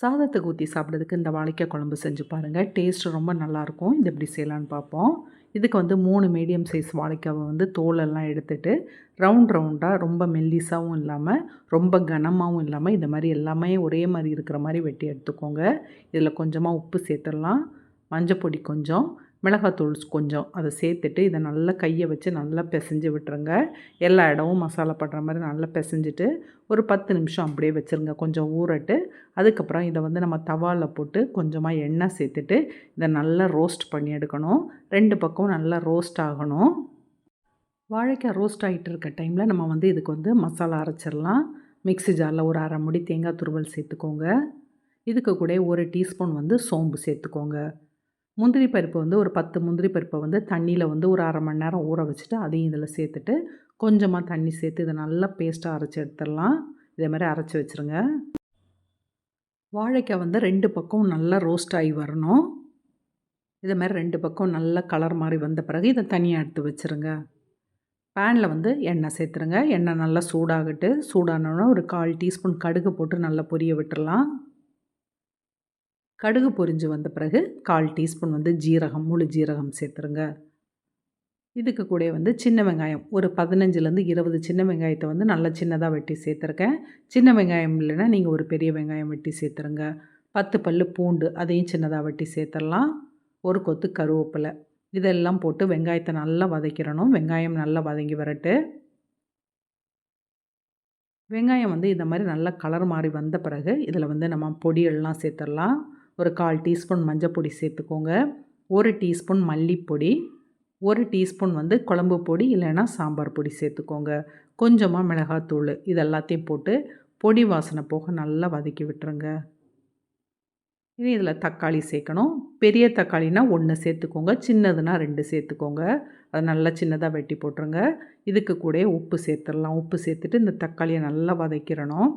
சாதத்துக்கு ஊற்றி சாப்பிட்றதுக்கு இந்த வாழைக்காய் குழம்பு செஞ்சு பாருங்கள். டேஸ்ட் ரொம்ப நல்லாயிருக்கும். இது எப்படி செய்யலான்னு பார்ப்போம். இதுக்கு வந்து 3 மீடியம் சைஸ் வாழைக்காவை வந்து தோலெல்லாம் எடுத்துட்டு ரவுண்டாக ரொம்ப மெல்லிசாவும் இல்லாமல் ரொம்ப கனமாகவும் இல்லாமல் இந்த மாதிரி எல்லாமே ஒரே மாதிரி இருக்கிற மாதிரி வெட்டி எடுத்துக்கோங்க. இதில் கொஞ்சமாக உப்பு சேர்த்துடலாம், மஞ்சப்பொடி கொஞ்சம், மிளகாத்தூள் கொஞ்சம் அதை சேர்த்துட்டு இதை நல்லா கையை வச்சு நல்லா பிசைஞ்சு விட்டுருங்க. எல்லா இடமும் மசாலா படுற மாதிரி நல்லா பிசைஞ்சிட்டு ஒரு 10 நிமிஷம் அப்படியே வச்சுருங்க, கொஞ்சம் ஊறட்டு. அதுக்கப்புறம் இதை வந்து நம்ம தவாவில் போட்டு கொஞ்சமாக எண்ணெய் சேர்த்துட்டு இதை நல்லா ரோஸ்ட் பண்ணி எடுக்கணும். 2 பக்கம் நல்லா ரோஸ்ட் ஆகணும். வாழைக்காய் ரோஸ்ட் ஆகிட்டு இருக்க டைமில் நம்ம வந்து இதுக்கு வந்து மசாலா அரைச்சிடலாம். மிக்ஸி ஜாரில் ஒரு அரை முடி தேங்காய் துருவல் சேர்த்துக்கோங்க. இதுக்கு கூட 1 டீஸ்பூன் வந்து சோம்பு சேர்த்துக்கோங்க. முந்திரி பருப்பு வந்து ஒரு 10 முந்திரி பருப்பை வந்து தண்ணியில் வந்து ஒரு அரை மணி நேரம் ஊற வச்சுட்டு அதையும் இதில் சேர்த்துட்டு கொஞ்சமாக தண்ணி சேர்த்து இதை நல்லா பேஸ்ட்டாக அரைச்சி எடுத்துடலாம். இதே மாதிரி அரைச்சி வச்சுருங்க. வாழைக்காய் வந்து 2 பக்கம் நல்லா ரோஸ்ட் ஆகி வரணும். இதே மாதிரி 2 பக்கம் நல்லா கலர் மாதிரி வந்த பிறகு இதை தனியாக எடுத்து வச்சுருங்க. பேனில் வந்து எண்ணெய் சேர்த்துருங்க. எண்ணெய் நல்லா சூடாகட்டு. சூடானோன்னா ஒரு 1/4 டீஸ்பூன் கடுகு போட்டு நல்லா பொரிய விட்டுறலாம். கடுகு பொரிஞ்சு வந்த பிறகு 1/4 டீஸ்பூன் வந்து ஜீரகம், முழு ஜீரகம் சேர்த்துருங்க. இதுக்கு கூட வந்து சின்ன வெங்காயம் ஒரு 15லேருந்து 20 சின்ன வெங்காயத்தை வந்து நல்லா சின்னதாக வெட்டி சேர்த்துருக்கேன். சின்ன வெங்காயம் இல்லைன்னா நீங்கள் ஒரு பெரிய வெங்காயம் வெட்டி சேர்த்துருங்க. 10 பல் பூண்டு அதையும் சின்னதாக வெட்டி சேர்த்துடலாம். ஒரு கொத்து கருவேப்பிலை இதெல்லாம் போட்டு வெங்காயத்தை நல்லா வதக்கிடணும். வெங்காயம் நல்லா வதங்கி வரட்டு. வெங்காயம் வந்து இந்த மாதிரி நல்லா கலர் மாறி வந்த பிறகு இதில் வந்து நம்ம பொடியெல்லாம் சேர்த்துடலாம். ஒரு 1/4 டீஸ்பூன் மஞ்சள் பொடி சேர்த்துக்கோங்க, 1 டீஸ்பூன் மல்லிப்பொடி, 1 டீஸ்பூன் வந்து குழம்பு பொடி இல்லைன்னா சாம்பார் பொடி சேர்த்துக்கோங்க, கொஞ்சமாக மிளகாத்தூள். இது எல்லாத்தையும் போட்டு பொடி வாசனை போக நல்லா வதக்கி விட்டுருங்க. இனி இதில் தக்காளி சேர்க்கணும். பெரிய தக்காளினா 1 சேர்த்துக்கோங்க, சின்னதுன்னா 2 சேர்த்துக்கோங்க. அதை நல்லா சின்னதாக வெட்டி போட்டுருங்க. இதுக்கு கூட உப்பு சேர்த்துடலாம். உப்பு சேர்த்துட்டு இந்த தக்காளியை நல்லா வதக்கிடணும்.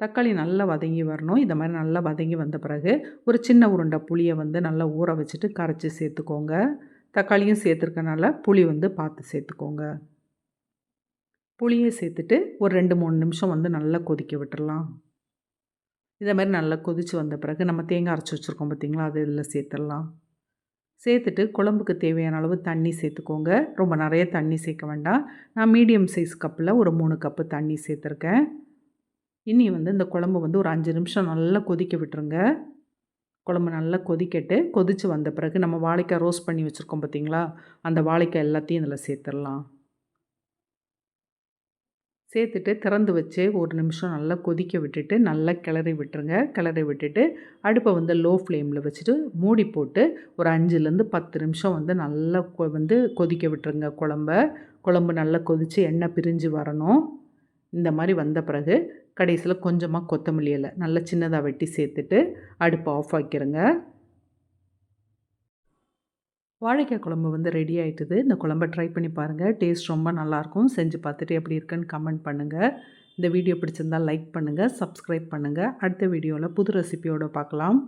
தக்காளி நல்லா வதங்கி வரணும். இந்த மாதிரி நல்லா வதங்கி வந்த பிறகு ஒரு சின்ன உருண்டை புளியை வந்து நல்லா ஊற வச்சுட்டு கரைச்சி சேர்த்துக்கோங்க. தக்காளியும் சேர்த்துருக்கனால புளி வந்து பார்த்து சேர்த்துக்கோங்க. புளியை சேர்த்துட்டு ஒரு 2-3 நிமிஷம் வந்து நல்லா கொதிக்க விட்டுடலாம். இதே மாதிரி நல்லா கொதித்து வந்த பிறகு நம்ம தேங்காய் அரைச்சி வச்சுருக்கோம் பார்த்திங்களா, அது இதில் சேர்த்துடலாம். சேர்த்துட்டு குழம்புக்கு தேவையான அளவு தண்ணி சேர்த்துக்கோங்க. ரொம்ப நிறைய தண்ணி சேர்க்க வேண்டாம். நான் மீடியம் சைஸ் கப்பில் ஒரு 3 கப்பு தண்ணி சேர்த்துருக்கேன். இனி வந்து இந்த குழம்பு வந்து ஒரு 5 நிமிஷம் நல்லா கொதிக்க விட்டுருங்க. குழம்பு நல்லா கொதிக்கட்டு. கொதித்து வந்த பிறகு நம்ம வாழைக்காய் ரோஸ்ட் பண்ணி வச்சுருக்கோம் பார்த்திங்களா, அந்த வாழைக்காய் எல்லாத்தையும் இதில் சேர்த்துடலாம். சேர்த்துட்டு திறந்து வச்சு ஒரு நிமிஷம் நல்லா கொதிக்க விட்டுட்டு நல்லா கிளறி விட்டுருங்க. கிளறி விட்டுட்டு அடுப்பை வந்து லோ ஃப்ளேமில் வச்சுட்டு மூடி போட்டு ஒரு 5லேருந்து 10 நிமிஷம் வந்து நல்லா வந்து கொதிக்க விட்டுருங்க குழம்பு நல்லா கொதித்து எண்ணெய் பிரிஞ்சு வரணும். இந்த மாதிரி வந்த பிறகு கடைசியில் கொஞ்சமாக கொத்தமல்லி இலை நல்லா சின்னதாக வெட்டி சேர்த்துட்டு அடுப்பை ஆஃப் ஆக்கிடுங்க. வாழைக்காய் குழம்பு வந்து ரெடி ஆகிட்டுது. இந்த குழம்பை ட்ரை பண்ணி பாருங்கள். டேஸ்ட் ரொம்ப நல்லாயிருக்கும். செஞ்சு பார்த்துட்டு எப்படி இருக்குன்னு கமெண்ட் பண்ணுங்கள். இந்த வீடியோ பிடிச்சிருந்தால் லைக் பண்ணுங்கள், சப்ஸ்கிரைப் பண்ணுங்கள். அடுத்த வீடியோவில் புது ரெசிபியோடு பார்க்கலாம்.